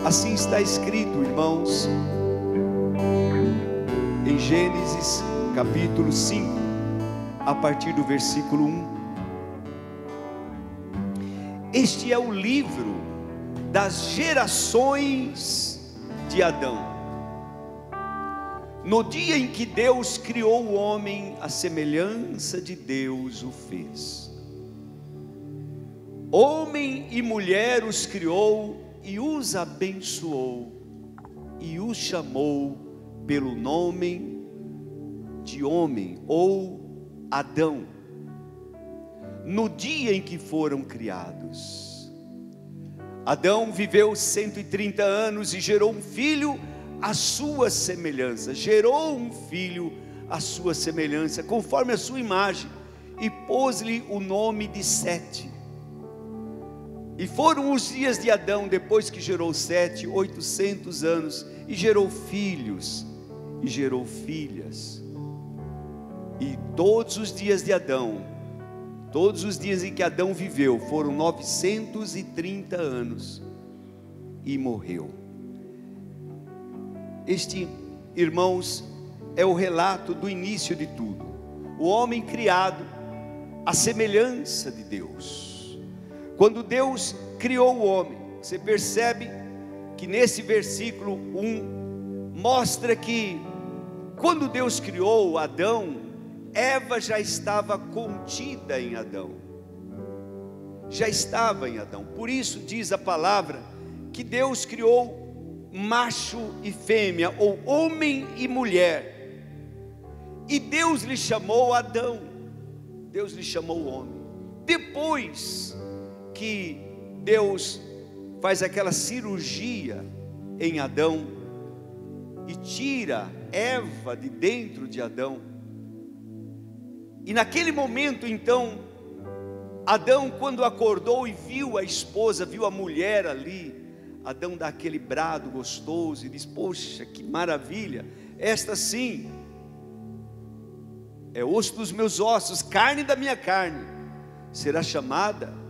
Assim está escrito, irmãos, em Gênesis capítulo 5, a partir do versículo 1. Este é o livro das gerações de Adão. No dia em que Deus criou o homem, à semelhança de Deus o fez. Homem e mulher os criou e os abençoou, e os chamou pelo nome de homem, ou Adão, no dia em que foram criados. Adão viveu 130 anos e gerou um filho à sua semelhança, conforme a sua imagem, e pôs-lhe o nome de Sete. E foram os dias de Adão, depois que gerou Sete, 800 anos, e gerou filhos, e gerou filhas. E todos os dias de Adão, todos os dias em que Adão viveu, foram 930 anos, e morreu. Este, irmãos, é o relato do início de tudo. O homem criado à semelhança de Deus. Quando Deus criou o homem, você percebe que nesse versículo 1, mostra que quando Deus criou Adão, Eva já estava contida em Adão. Já estava em Adão. Por isso diz a palavra que Deus criou macho e fêmea, ou homem e mulher. E Deus lhe chamou Adão. Deus lhe chamou homem. Depois que Deus faz aquela cirurgia em Adão e tira Eva de dentro de Adão, e naquele momento então, Adão, quando acordou e viu a esposa, viu a mulher ali, Adão dá aquele brado gostoso e diz: poxa, que maravilha, esta sim é osso dos meus ossos, carne da minha carne, será chamada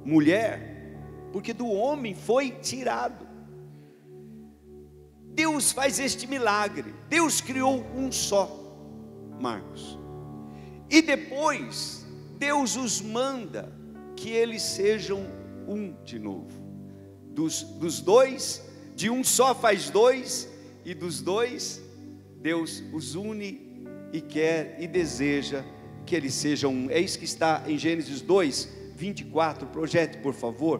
mulher, porque do homem foi tirado. Deus faz este milagre. Deus criou um só, Marcos, e depois Deus os manda que eles sejam um de novo. Dos dois, de um só faz dois, e dos dois Deus os une e quer e deseja que eles sejam um. É isso que está em Gênesis 2, 24, projete por favor,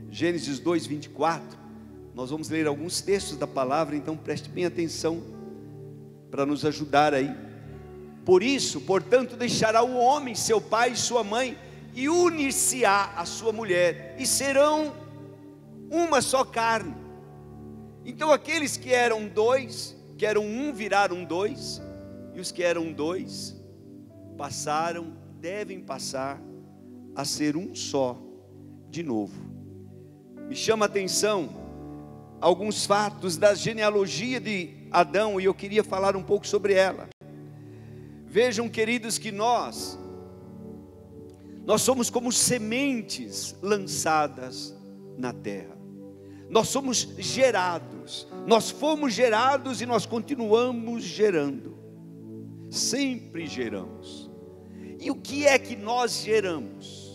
Gênesis 2, 24, nós vamos ler alguns textos da palavra, então preste bem atenção, para nos ajudar aí. Por isso, portanto, deixará o homem, seu pai e sua mãe, e unir-se-á a sua mulher, e serão uma só carne. Então aqueles que eram dois, que eram um, viraram dois, e os que eram dois, devem passar a ser um só de novo. Me chama a atenção alguns fatos da genealogia de Adão, e eu queria falar um pouco sobre ela. Vejam, queridos, que nós somos como sementes lançadas na terra. Nós somos gerados, nós fomos gerados e nós continuamos gerando, sempre geramos. E o que é que nós geramos?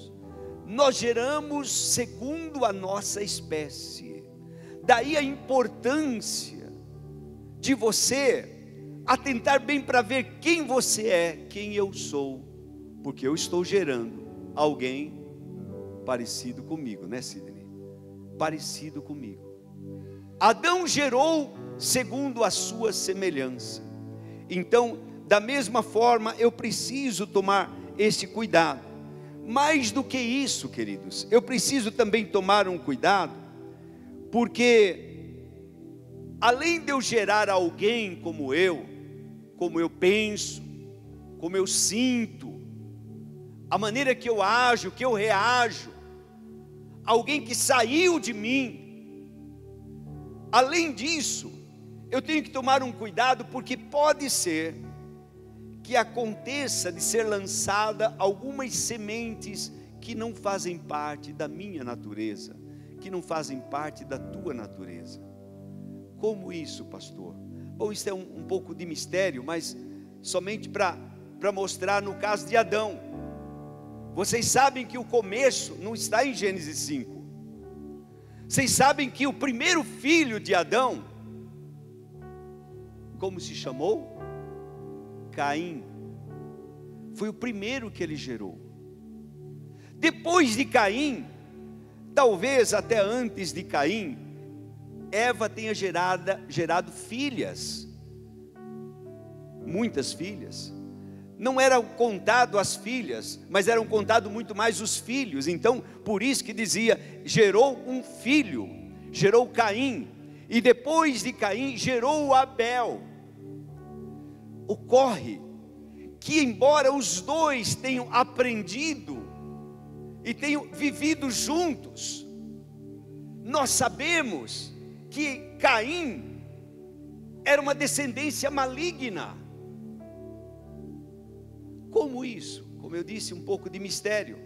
Nós geramos segundo a nossa espécie. Daí a importância de você atentar bem para ver quem você é, quem eu sou, porque eu estou gerando alguém parecido comigo, né, Sidney? Parecido comigo. Adão gerou segundo a sua semelhança. Então, da mesma forma, eu preciso tomar esse cuidado. Mais do que isso, queridos, eu preciso também tomar um cuidado, porque além de eu gerar alguém como eu penso, como eu sinto, a maneira que eu ajo, que eu reajo, alguém que saiu de mim, além disso, eu tenho que tomar um cuidado, porque pode ser que aconteça de ser lançada algumas sementes que não fazem parte da minha natureza, que não fazem parte da tua natureza. Como isso, pastor? Bom, isso é um pouco de mistério, mas somente para mostrar no caso de Adão. Vocês sabem que o começo não está em Gênesis 5. Vocês sabem que o primeiro filho de Adão, como se chamou? Caim. Foi o primeiro que ele gerou. Depois de Caim, talvez até antes de Caim, Eva tenha gerado filhas, muitas filhas. Não eram contado as filhas, mas eram contados muito mais os filhos. Então, por isso que dizia, gerou um filho, gerou Caim, e depois de Caim, gerou Abel. Ocorre que, embora os dois tenham aprendido e tenham vivido juntos, nós sabemos que Caim era uma descendência maligna. Como isso? Como eu disse, um pouco de mistério.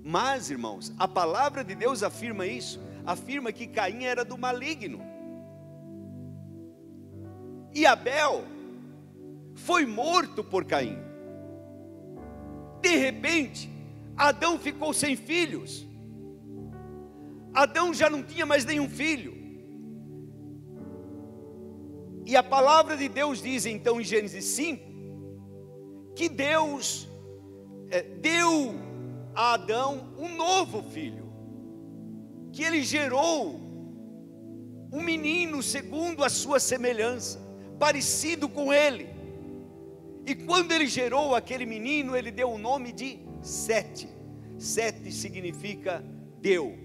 Mas, irmãos, a palavra de Deus afirma isso. Afirma que Caim era do maligno. E Abel foi morto por Caim. De repente, Adão ficou sem filhos. Adão já não tinha mais nenhum filho. E a palavra de Deus diz então em Gênesis 5, que Deus deu a Adão um novo filho, que ele gerou um menino segundo a sua semelhança, parecido com ele. E quando ele gerou aquele menino, ele deu o nome de Sete. Sete significa deu,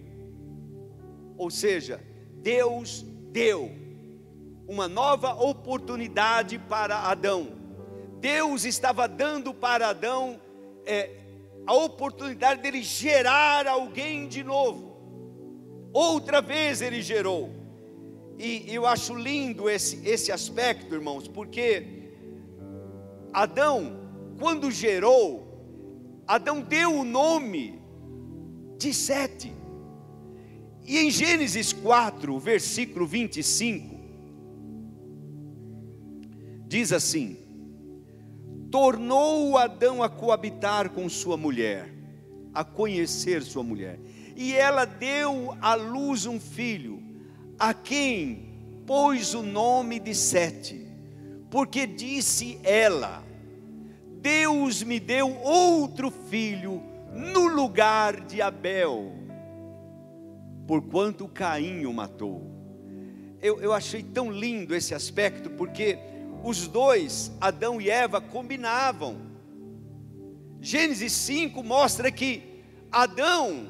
ou seja, Deus deu uma nova oportunidade para Adão. Deus estava dando para Adão a oportunidade dele gerar alguém de novo. Outra vez ele gerou. E eu acho lindo esse aspecto, irmãos, porque Adão, quando gerou, Adão deu o nome de Sete. E em Gênesis 4, versículo 25, diz assim: tornou Adão a coabitar com sua mulher, a conhecer sua mulher, e ela deu à luz um filho, a quem pôs o nome de Sete, porque disse ela: Deus me deu outro filho no lugar de Abel, porquanto Caim o matou. Eu achei tão lindo esse aspecto, porque os dois, Adão e Eva, combinavam. Gênesis 5 mostra que Adão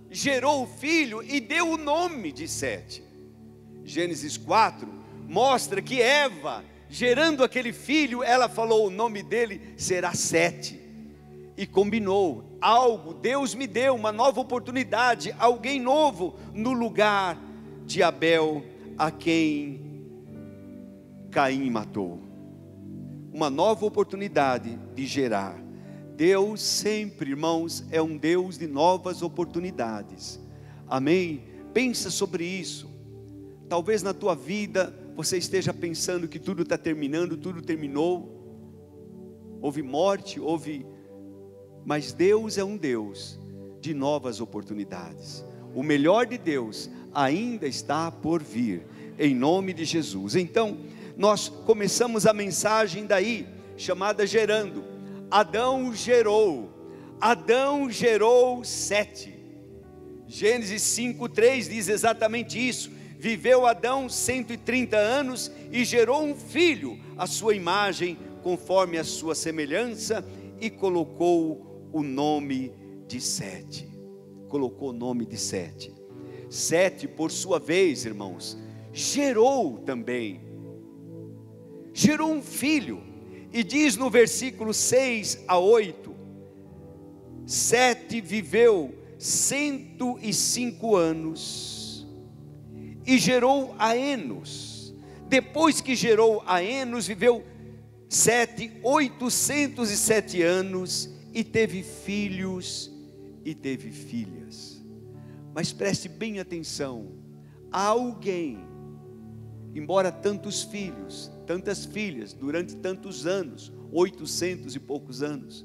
gerou o filho e deu o nome de Sete. Gênesis 4 mostra que Eva, gerando aquele filho, ela falou: o nome dele será Sete. E combinou algo. Deus me deu uma nova oportunidade, alguém novo no lugar de Abel, a quem Caim matou. Uma nova oportunidade de gerar. Deus sempre, irmãos, é um Deus de novas oportunidades. Amém? Pensa sobre isso. Talvez na tua vida você esteja pensando que tudo está terminando, tudo terminou. Houve morte, mas Deus é um Deus de novas oportunidades. O melhor de Deus ainda está por vir, em nome de Jesus. Então, nós começamos a mensagem daí, chamada gerando. Adão gerou Sete. Gênesis 5:3 diz exatamente isso. Viveu Adão 130 anos e gerou um filho, à sua imagem, conforme a sua semelhança, e colocou o nome de Sete. Colocou o nome de Sete. Sete, por sua vez, irmãos, gerou também. Gerou um filho. E diz no versículo 6 a 8: Sete viveu 105 anos e gerou a Enos. Depois que gerou a Enos, viveu Sete 807 anos e teve filhos e teve filhas. Mas preste bem atenção, há alguém, embora tantos filhos, tantas filhas, durante tantos anos, 800 e poucos anos,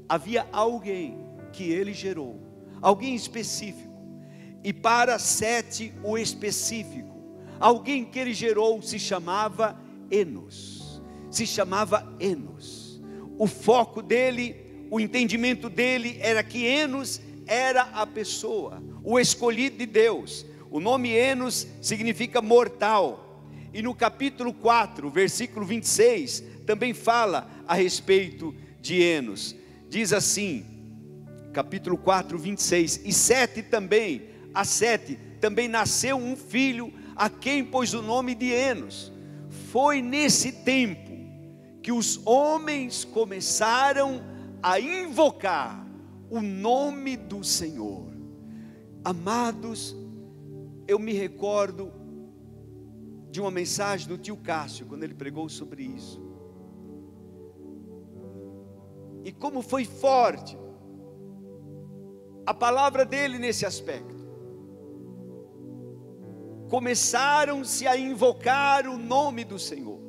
havia alguém que ele gerou, alguém específico, e para Sete o específico, alguém que ele gerou se chamava Enos, o foco dele, o entendimento dele era que Enos era a pessoa, o escolhido de Deus. O nome Enos significa mortal, e no capítulo 4, versículo 26, também fala a respeito de Enos. Diz assim, capítulo 4, 26, e a Sete também nasceu um filho, a quem pôs o nome de Enos. Foi nesse tempo que os homens começaram a invocar o nome do Senhor. Amados, eu me recordo de uma mensagem do tio Cássio, quando ele pregou sobre isso, e como foi forte a palavra dele nesse aspecto. Começaram-se a invocar o nome do Senhor.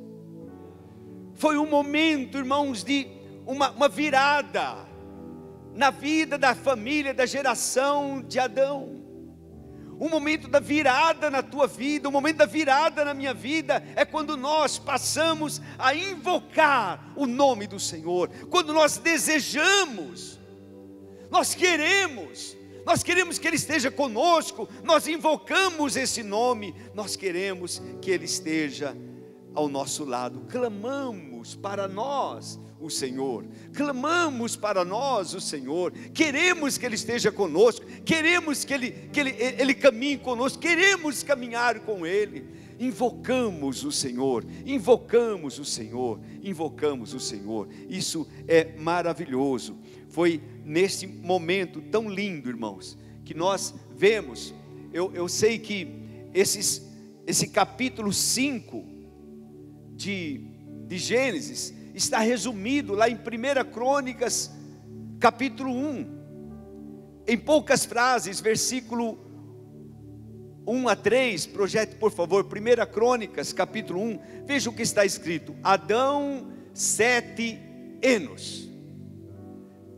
Foi um momento, irmãos, de uma virada na vida da família, da geração de Adão. Um momento da virada na tua vida, um momento da virada na minha vida, é quando nós passamos a invocar o nome do Senhor, quando nós desejamos, nós queremos que Ele esteja conosco, nós invocamos esse nome, nós queremos que Ele esteja ao nosso lado, clamamos para nós o Senhor, queremos que Ele esteja conosco, queremos que Ele caminhe conosco, queremos caminhar com Ele, invocamos o Senhor, isso é maravilhoso. Foi nesse momento tão lindo, irmãos, que nós vemos, eu sei que esse capítulo 5 de Gênesis está resumido lá em 1 Crônicas, capítulo 1, em poucas frases, versículo 1 a 3, projete por favor, 1 Crônicas, capítulo 1, veja o que está escrito: Adão, Sete, Enos.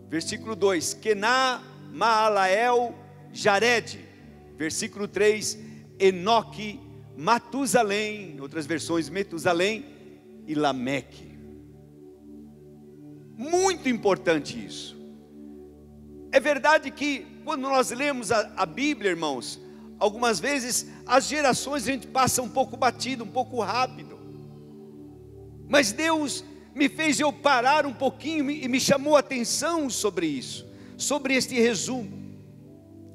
Versículo 2, Kená, Maalael, Jared. Versículo 3, Enoque, Matusalém, em outras versões Metusalém e Lameque. Muito importante isso. É verdade que quando nós lemos a Bíblia, irmãos, algumas vezes as gerações a gente passa um pouco batido, um pouco rápido, mas Deus me fez eu parar um pouquinho e me chamou a atenção sobre isso, sobre este resumo,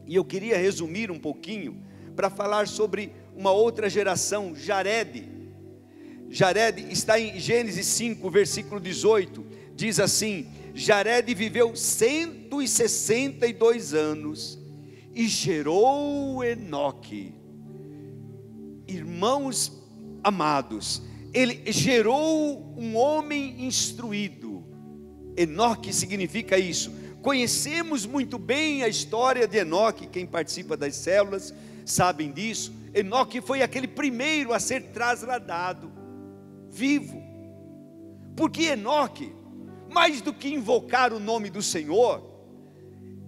e eu queria resumir um pouquinho para falar sobre uma outra geração, Jared. Jared está em Gênesis 5, versículo 18, diz assim: Jared viveu 162 anos e gerou Enoque. Irmãos amados, ele gerou um homem instruído. Enoque significa isso. Conhecemos muito bem a história de Enoque, quem participa das células sabem disso. Enoque foi aquele primeiro a ser trasladado vivo, porque Enoque, mais do que invocar o nome do Senhor,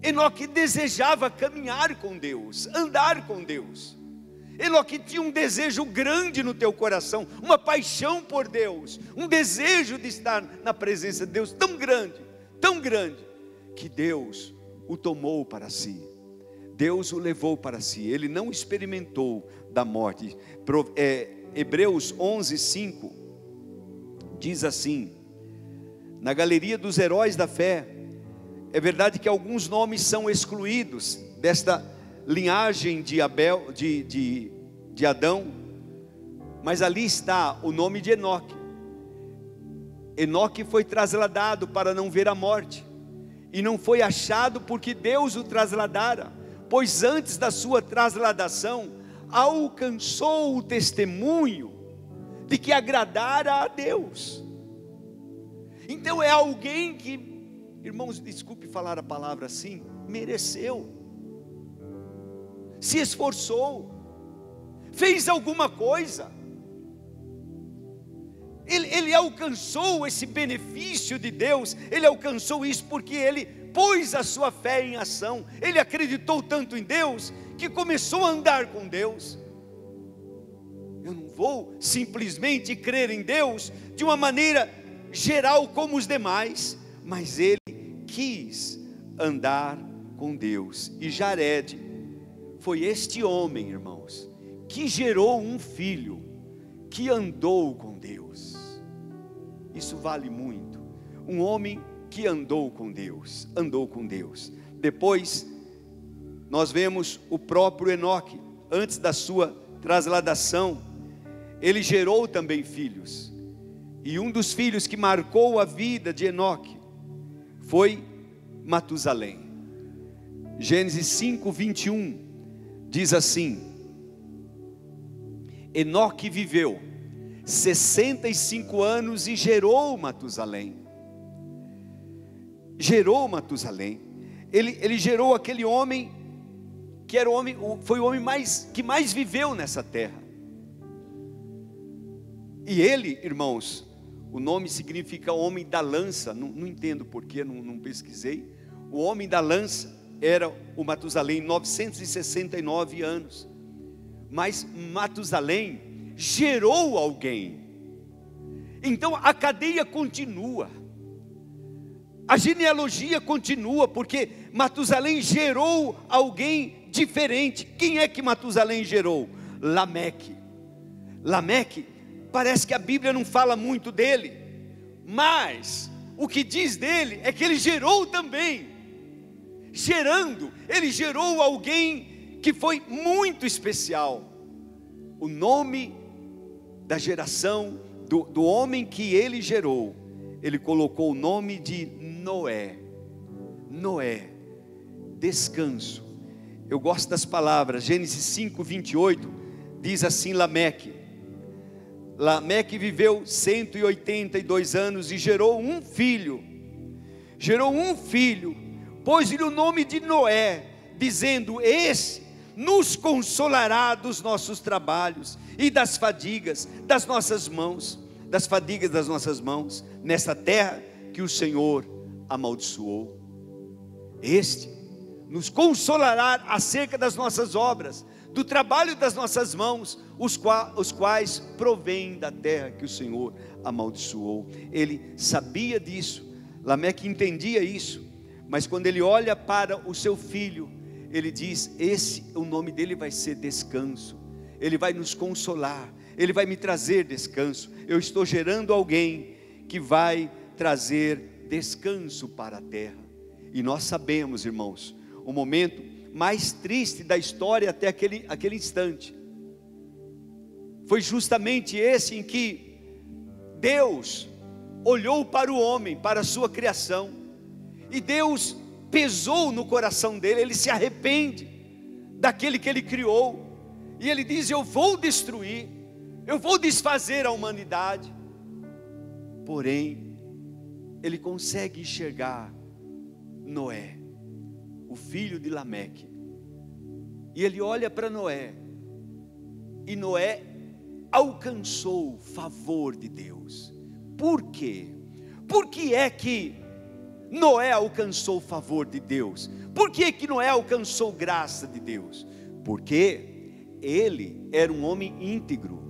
Enoque desejava caminhar com Deus, andar com Deus. Enoque tinha um desejo grande no teu coração, uma paixão por Deus, um desejo de estar na presença de Deus tão grande, que Deus o tomou para si, Deus o levou para si, ele não experimentou da morte. Hebreus 11:5 diz assim: na galeria dos heróis da fé, é verdade que alguns nomes são excluídos desta linhagem de Adão, mas ali está o nome de Enoque. Enoque foi trasladado para não ver a morte, e não foi achado porque Deus o trasladara, pois antes da sua trasladação alcançou o testemunho de que agradara a Deus. Então é alguém que, irmãos, desculpe falar a palavra assim, mereceu se esforçou, fez alguma coisa. Ele alcançou esse benefício de Deus, ele alcançou isso porque ele pôs a sua fé em ação, ele acreditou tanto em Deus, que começou a andar com Deus. Eu não vou simplesmente crer em Deus de uma maneira geral como os demais, mas ele quis andar com Deus. E Jared foi este homem, irmãos, que gerou um filho, que andou com Deus. Isso vale muito. Um homem que andou com Deus, Depois, nós vemos o próprio Enoque, antes da sua trasladação, ele gerou também filhos. E um dos filhos que marcou a vida de Enoque foi Matusalém. Gênesis 5:21 diz assim: Enoque viveu 65 anos e gerou Matusalém. Ele gerou aquele homem que era foi o homem que mais viveu nessa terra. E ele, irmãos, o nome significa homem da lança. Não entendo porquê, não pesquisei. O homem da lança era o Matusalém, 969 anos. Mas Matusalém gerou alguém. Então a cadeia continua, a genealogia continua, porque Matusalém gerou alguém diferente. Quem é que Matusalém gerou? Lameque. Parece que a Bíblia não fala muito dele, mas o que diz dele é que ele gerou também. Ele gerou alguém que foi muito especial. O nome da geração do homem que ele gerou, ele colocou o nome de Noé. Descanso. Eu gosto das palavras. Gênesis 5:28 diz assim: Lameque viveu 182 anos e gerou um filho, pôs-lhe o nome de Noé, dizendo: esse nos consolará dos nossos trabalhos e das fadigas das nossas mãos, nessa terra que o Senhor amaldiçoou. Este nos consolará acerca das nossas obras, do trabalho das nossas mãos, os quais provêm da terra que o Senhor amaldiçoou. Ele sabia disso, Lameque entendia isso, mas quando ele olha para o seu filho, ele diz: o nome dele vai ser descanso, ele vai nos consolar, ele vai me trazer descanso. Eu estou gerando alguém que vai trazer descanso para a terra. E nós sabemos, irmãos, o momento mais triste da história até aquele instante foi justamente esse em que Deus olhou para o homem, para a sua criação, e Deus pesou no coração dele. Ele se arrepende daquele que ele criou, e ele diz: eu vou destruir, eu vou desfazer a humanidade. Porém, ele consegue enxergar Noé, o filho de Lameque, e ele olha para Noé, e Noé alcançou o favor de Deus. Por quê? Por que é que Noé alcançou o favor de Deus? Por que que Noé alcançou graça de Deus? Porque ele era um homem íntegro,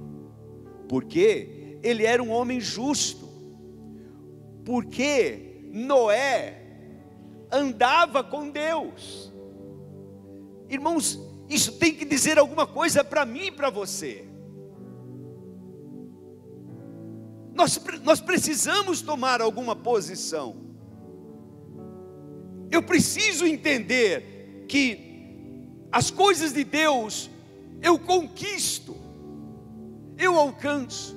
porque ele era um homem justo, porque Noé andava com Deus. Irmãos, isso tem que dizer alguma coisa para mim e para você. Nós precisamos tomar alguma posição. Eu preciso entender que as coisas de Deus eu conquisto, eu alcanço.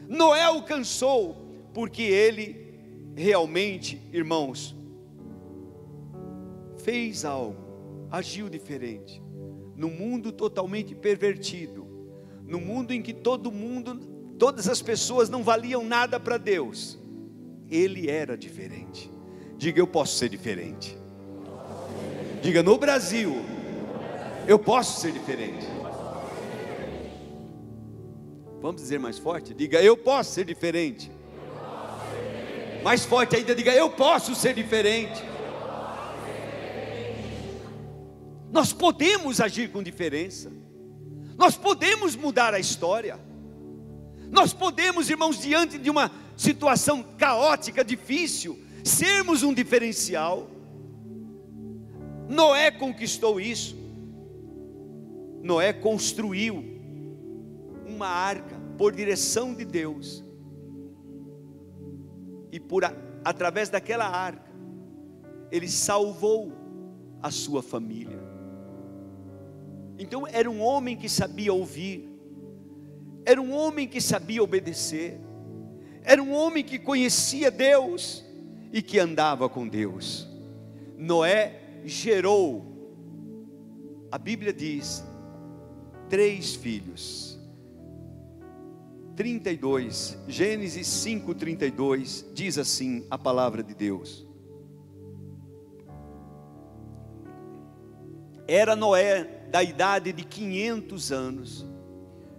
Noé alcançou porque ele realmente, irmãos, fez algo, agiu diferente. No mundo totalmente pervertido, no mundo em que todas as pessoas não valiam nada para Deus, ele era diferente. Diga: eu posso ser diferente. Diga: no Brasil Eu posso ser diferente. Vamos dizer mais forte? Diga, eu posso ser diferente. Mais forte ainda, diga, eu posso ser diferente. Nós podemos agir com diferença. Nós podemos mudar a história. Nós podemos, irmãos, diante de uma situação caótica, difícil, sermos um diferencial. Noé conquistou isso. Noé construiu uma arca por direção de Deus. E através daquela arca, ele salvou a sua família. Então era um homem que sabia ouvir, era um homem que sabia obedecer, era um homem que conhecia Deus e que andava com Deus. Noé gerou, a Bíblia diz, 3 filhos. 32, Gênesis 5:32, diz assim a palavra de Deus. Era Noé da idade de 500 anos.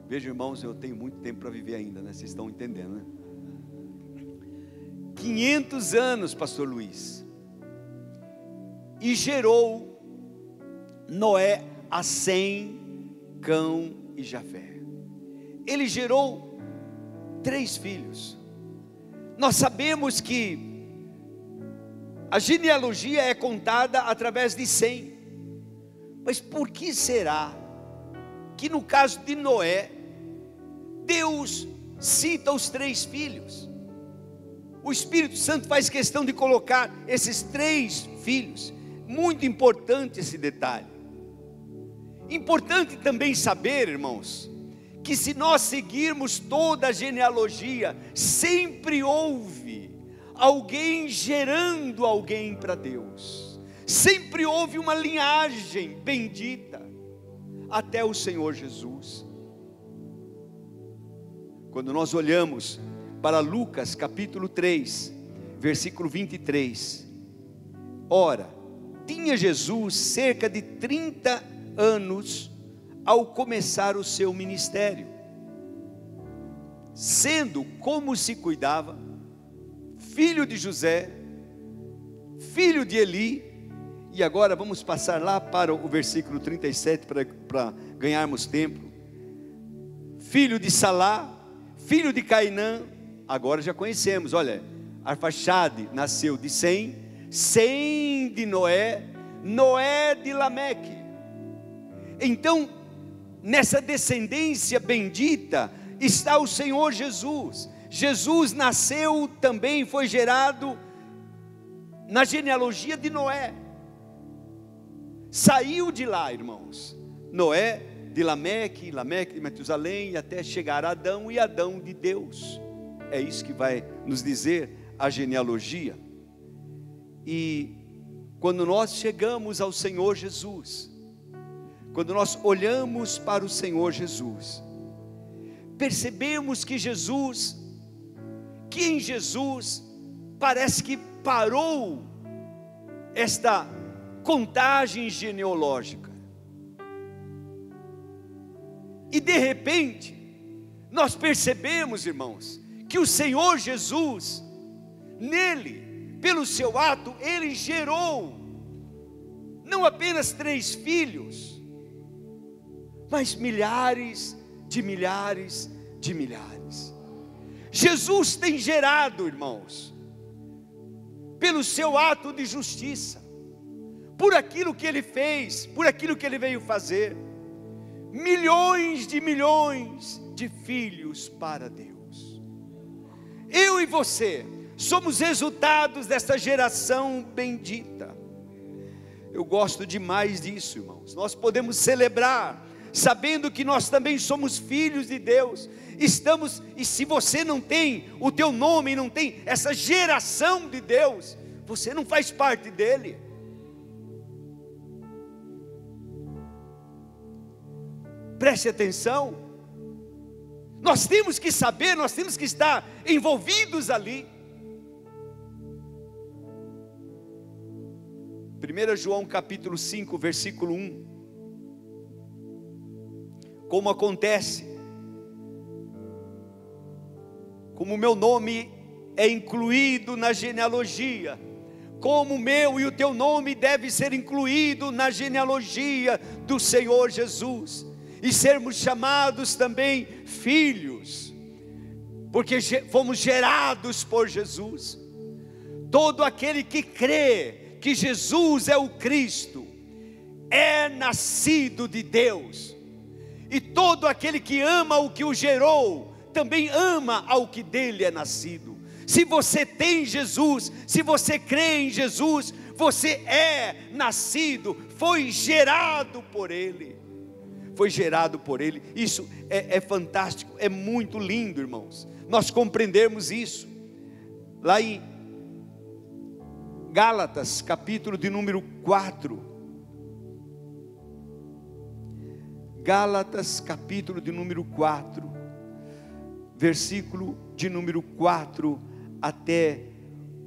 Veja, irmãos, eu tenho muito tempo para viver ainda, né? Vocês estão entendendo, né? 500 anos, pastor Luiz. E gerou Noé a Sem, Cão e Jafé. Ele gerou 3 filhos. Nós sabemos que a genealogia é contada através de Sem. Mas por que será que no caso de Noé, Deus cita os 3 filhos? O Espírito Santo faz questão de colocar esses 3 filhos. Muito importante esse detalhe. Importante também saber, irmãos, que se nós seguirmos toda a genealogia, sempre houve alguém gerando alguém para Deus. Sempre houve uma linhagem bendita até o Senhor Jesus. Quando nós olhamos para Lucas capítulo 3, versículo 23. Ora, tinha Jesus cerca de 30 anos ao começar o seu ministério, sendo como se cuidava, filho de José, filho de Eli. E agora vamos passar lá para o versículo 37 para ganharmos tempo. Filho de Salá, filho de Cainã. Agora já conhecemos, olha, Arfaxade nasceu de Sem, Sem de Noé, Noé de Lameque. Então, nessa descendência bendita está o Senhor Jesus. Jesus nasceu também, foi gerado na genealogia de Noé. Saiu de lá, irmãos, Noé de Lameque, Lameque de Metusalém, e até chegar a Adão, e Adão de Deus. É isso que vai nos dizer a genealogia. E quando nós chegamos ao Senhor Jesus, quando nós olhamos para o Senhor Jesus, percebemos que em Jesus, parece que parou esta contagem genealógica. E de repente, nós percebemos, irmãos, que o Senhor Jesus, nele, pelo seu ato, ele gerou, não apenas 3 filhos, mas milhares de milhares de milhares. Jesus tem gerado, irmãos, pelo seu ato de justiça, por aquilo que ele fez, por aquilo que ele veio fazer, milhões de filhos para Deus. Eu e você somos resultados dessa geração bendita. Eu gosto demais disso, irmãos. Nós podemos celebrar, sabendo que nós também somos filhos de Deus. E se você não tem o teu nome, não tem essa geração de Deus, você não faz parte dele. Preste atenção. Nós temos que saber, nós temos que estar envolvidos ali. 1 João capítulo 5, versículo 1. como acontece, como o meu nome é incluído na genealogia, como o meu e o teu nome deve ser incluído na genealogia do Senhor Jesus, e sermos chamados também filhos, porque fomos gerados por Jesus. Todo aquele que crê que Jesus é o Cristo, é nascido de Deus, e todo aquele que ama o que o gerou, também ama ao que dele é nascido. Se você tem Jesus, se você crê em Jesus, você é nascido, foi gerado por Ele. Foi gerado por Ele. Isso é fantástico, é muito lindo, irmãos, nós compreendermos isso. Lá em Gálatas, capítulo de número 4. Gálatas, capítulo de número 4, versículo de número 4 até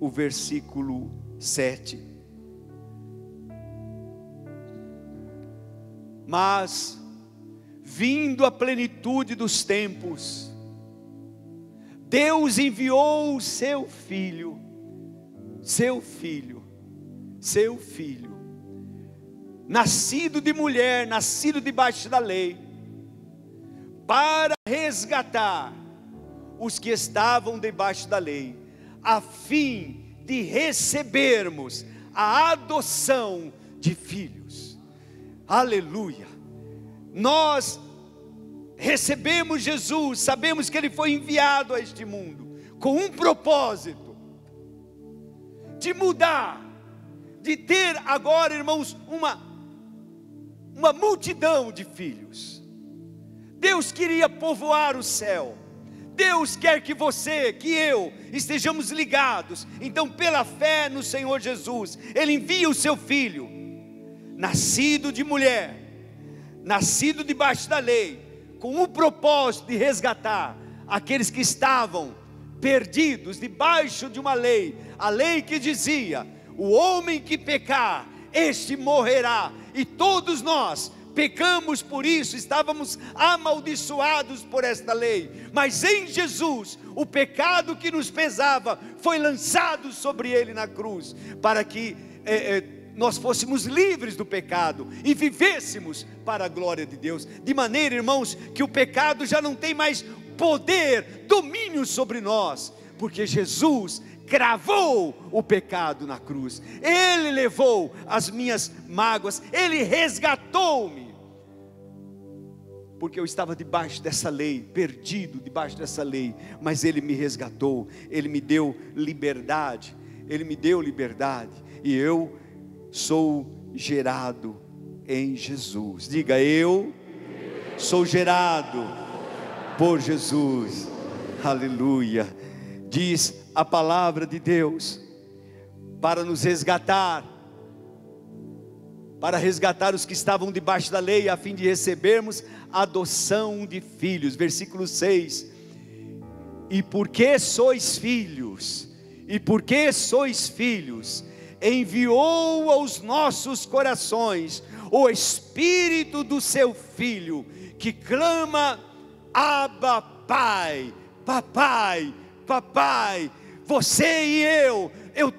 o versículo 7. Mas, vindo a plenitude dos tempos, Deus enviou o seu Filho, nascido de mulher, nascido debaixo da lei, para resgatar os que estavam debaixo da lei, a fim de recebermos a adoção de filhos. Aleluia! Nós recebemos Jesus, sabemos que Ele foi enviado a este mundo, com um propósito, de mudar, de ter agora, irmãos, uma multidão de filhos. Deus queria povoar o céu. Deus quer que você, que eu, estejamos ligados. Então, pela fé no Senhor Jesus, Ele envia o seu Filho, nascido de mulher, nascido debaixo da lei, com o propósito de resgatar aqueles que estavam perdidos debaixo de uma lei, a lei que dizia: o homem que pecar, este morrerá. E todos nós pecamos, por isso estávamos amaldiçoados por esta lei. Mas em Jesus, o pecado que nos pesava foi lançado sobre Ele na cruz, para que nós fôssemos livres do pecado e vivêssemos para a glória de Deus. De maneira, irmãos, que o pecado já não tem mais poder, domínio sobre nós, porque Jesus cravou o pecado na cruz. Ele levou as minhas mágoas, Ele resgatou-me, porque eu estava debaixo dessa lei, perdido debaixo dessa lei, mas Ele me resgatou, Ele me deu liberdade, e eu sou gerado em Jesus. Diga: eu sou gerado por Jesus. Aleluia. Diz a palavra de Deus, para nos resgatar, para resgatar os que estavam debaixo da lei, a fim de recebermos a adoção de filhos. Versículo 6: e porque sois filhos, enviou aos nossos corações o Espírito do seu Filho, que clama: Abba, Pai, papai, papai. Você e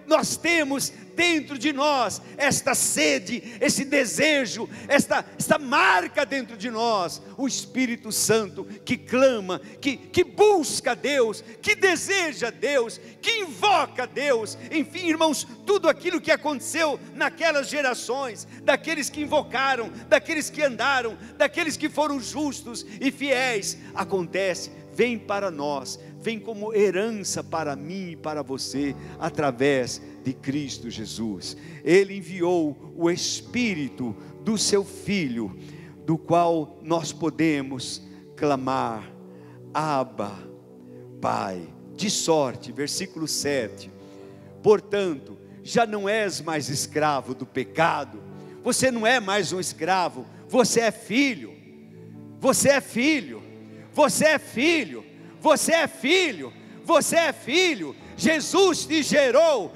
nós temos dentro de nós esta sede, esse desejo, esta marca dentro de nós, o Espírito Santo que clama, que busca Deus, que deseja Deus, que invoca Deus. Enfim, irmãos, tudo aquilo que aconteceu naquelas gerações, daqueles que invocaram, daqueles que andaram, daqueles que foram justos e fiéis, acontece, vem para nós, vem como herança para mim e para você, através de Cristo Jesus. Ele enviou o Espírito do seu Filho, do qual nós podemos clamar: Abba, Pai. De sorte, versículo 7, portanto, já não és mais escravo do pecado. Você não é mais um escravo, você é filho, você é filho, você é filho, você é filho, você é filho. Jesus te gerou,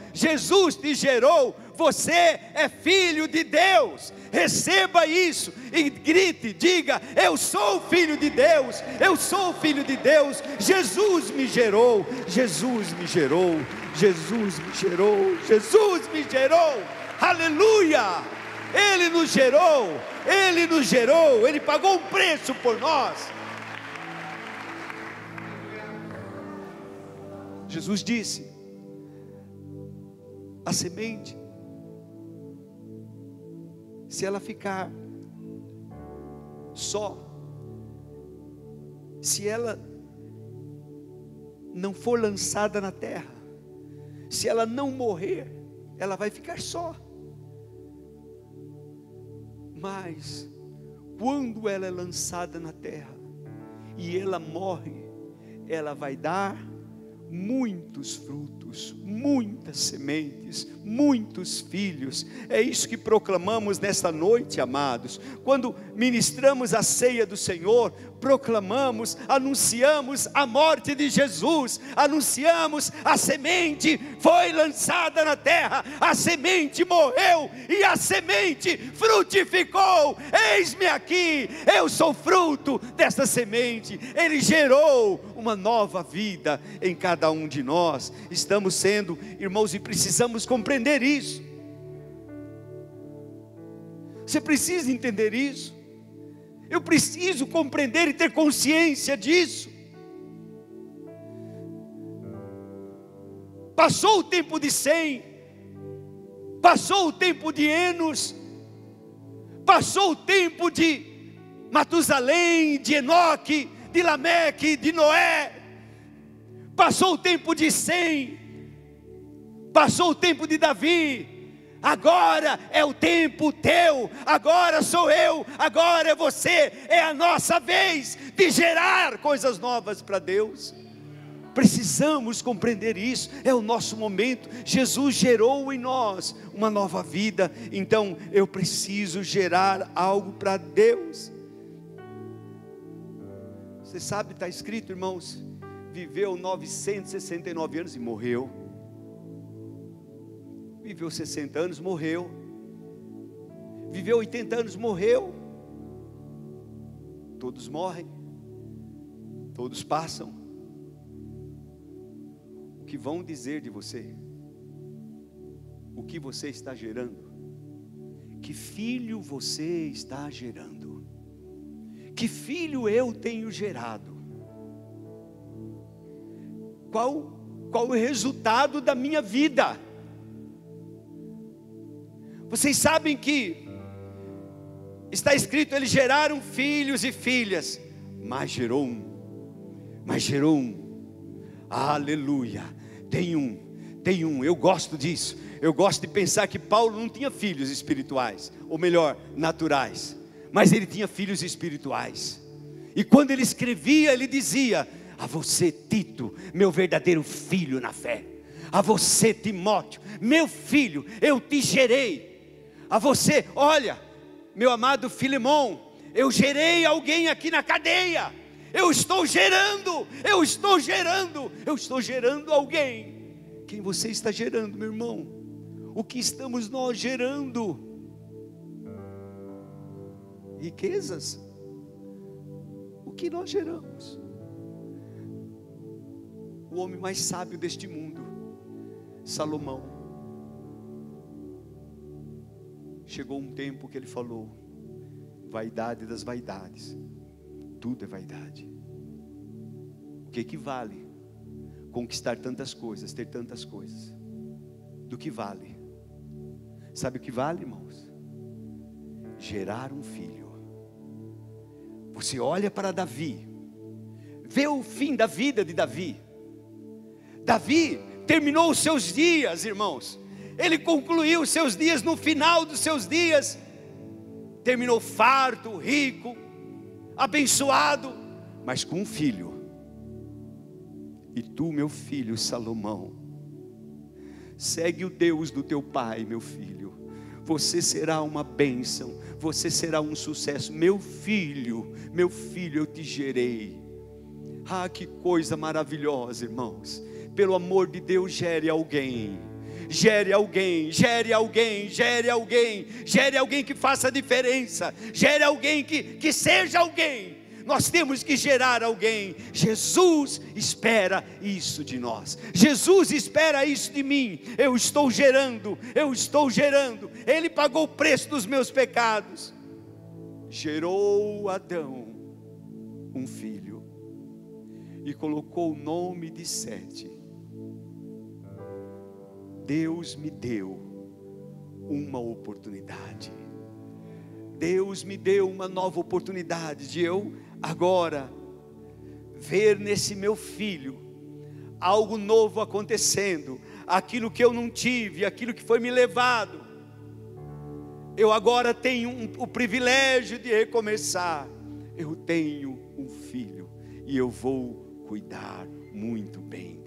você é filho de Deus. Receba isso e grite, diga: eu sou filho de Deus, eu sou filho de Deus. Jesus me gerou, Jesus me gerou, Jesus me gerou, Jesus me gerou. Aleluia! Ele nos gerou, Ele nos gerou, Ele pagou um preço por nós. Jesus disse: a semente, se ela ficar só, se ela não for lançada na terra, se ela não morrer, ela vai ficar só. Mas quando ela é lançada na terra e ela morre, ela vai dar muitos frutos, muitas sementes, muitos filhos. É isso que proclamamos nesta noite, amados. Quando ministramos a ceia do Senhor, proclamamos, anunciamos a morte de Jesus, anunciamos: a semente foi lançada na terra, a semente morreu e a semente frutificou. Eis-me aqui, eu sou fruto desta semente. Ele gerou uma nova vida em cada um de nós. Estamos sendo, irmãos, e precisamos compreender isso. Você precisa entender isso. Eu preciso compreender e ter consciência disso. Passou o tempo de Sem, passou o tempo de Enos, passou o tempo de Matusalém, de Enoque, de Lameque, de Noé, passou o tempo de Sem, passou o tempo de Davi. Agora é o tempo teu, agora sou eu, agora é você, é a nossa vez de gerar coisas novas para Deus. Precisamos compreender isso, é o nosso momento. Jesus gerou em nós uma nova vida, então eu preciso gerar algo para Deus. Você sabe, está escrito, irmãos, viveu 969 anos e morreu. Viveu 60 anos, morreu. Viveu 80 anos, morreu. Todos morrem, todos passam. O que vão dizer de você? O que você está gerando? Que filho você está gerando? Que filho eu tenho gerado? Qual o resultado da minha vida? Vocês sabem que está escrito: eles geraram filhos e filhas, mas gerou um, aleluia, tem um, eu gosto disso, eu gosto de pensar que Paulo não tinha filhos espirituais, ou melhor, naturais, mas ele tinha filhos espirituais, e quando ele escrevia, ele dizia: a você, Tito, meu verdadeiro filho na fé, a você, Timóteo, meu filho, eu te gerei. A você, olha, meu amado Filemão, eu gerei alguém aqui na cadeia. Eu estou gerando alguém. Quem você está gerando, meu irmão? O que estamos nós gerando? Riquezas? O que nós geramos? O homem mais sábio deste mundo, Salomão, chegou um tempo que ele falou: vaidade das vaidades, tudo é vaidade. O que vale conquistar tantas coisas, ter tantas coisas? Do que vale? Sabe o que vale, irmãos? Gerar um filho. Você olha para Davi, vê o fim da vida de Davi. Davi terminou os seus dias, irmãos. Ele concluiu os seus dias, no final dos seus dias, terminou farto, rico, abençoado, mas com um filho. E tu, meu filho Salomão, segue o Deus do teu pai, meu filho. Você será uma bênção, você será um sucesso. Meu filho, eu te gerei. Ah, que coisa maravilhosa, irmãos. Pelo amor de Deus, gere alguém. Gere alguém, gere alguém, gere alguém, gere alguém que faça a diferença, gere alguém que seja alguém. Nós temos que gerar alguém. Jesus espera isso de nós. Jesus espera isso de mim. Eu estou gerando, eu estou gerando. Ele pagou o preço dos meus pecados. Gerou Adão um filho e colocou o nome de Sete. Deus me deu uma oportunidade. Deus me deu uma nova oportunidade de eu agora ver nesse meu filho algo novo acontecendo. Aquilo que eu não tive, aquilo que foi me levado, eu agora tenho o privilégio de recomeçar. Eu tenho um filho e eu vou cuidar muito bem